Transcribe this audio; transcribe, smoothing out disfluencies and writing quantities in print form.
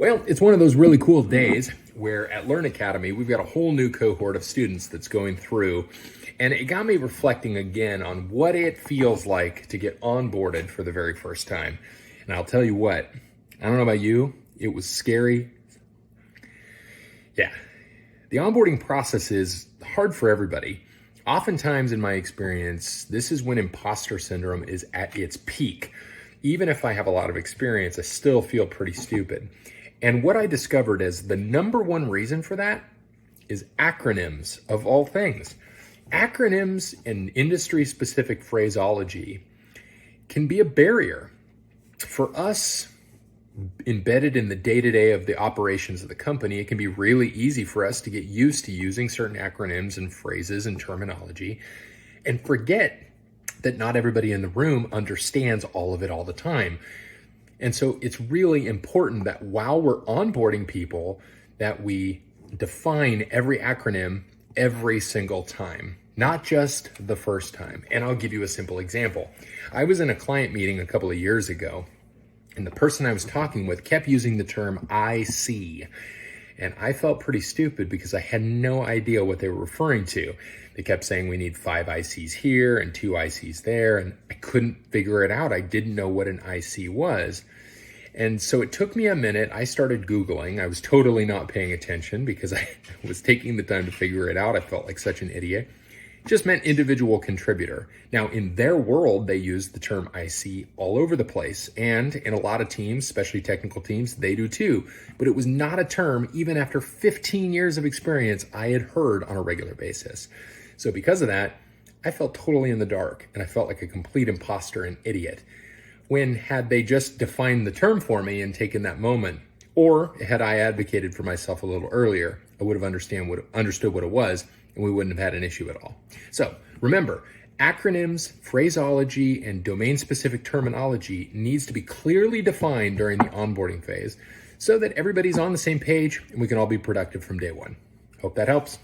Well, it's one of those really cool days where at Learn Academy, we've got a whole new cohort of students that's going through, and it got me reflecting again on what it feels like to get onboarded for the very first time. And I'll tell you what, I don't know about you, it was scary. Yeah, the onboarding process is hard for everybody. Oftentimes in my experience, this is when imposter syndrome is at its peak. Even if I have a lot of experience, I still feel pretty stupid. And what I discovered is the number one reason for that is acronyms, of all things. Acronyms and industry-specific phraseology can be a barrier for us embedded in the day-to-day of the operations of the company. It can be really easy for us to get used to using certain acronyms and phrases and terminology and forget that not everybody in the room understands all of it all the time. And so it's really important that while we're onboarding people, that we define every acronym every single time, not just the first time. And I'll give you a simple example. I was in a client meeting a couple of years ago, and the person I was talking with kept using the term IC. And I felt pretty stupid because I had no idea what they were referring to. They kept saying we need 5 ICs here and 2 ICs there, and I couldn't figure it out. I didn't know what an IC was. And so it took me a minute. I started Googling. I was totally not paying attention because I was taking the time to figure it out. I felt like such an idiot. It just meant individual contributor. Now, in their world, they use the term IC all over the place. And in a lot of teams, especially technical teams, they do too. But it was not a term, even after 15 years of experience, I had heard on a regular basis. So because of that, I felt totally in the dark and I felt like a complete imposter and idiot. When had they just defined the term for me and taken that moment, or had I advocated for myself a little earlier, I would have understood what it was, and we wouldn't have had an issue at all. So remember, acronyms, phraseology, and domain-specific terminology needs to be clearly defined during the onboarding phase so that everybody's on the same page and we can all be productive from day one. Hope that helps.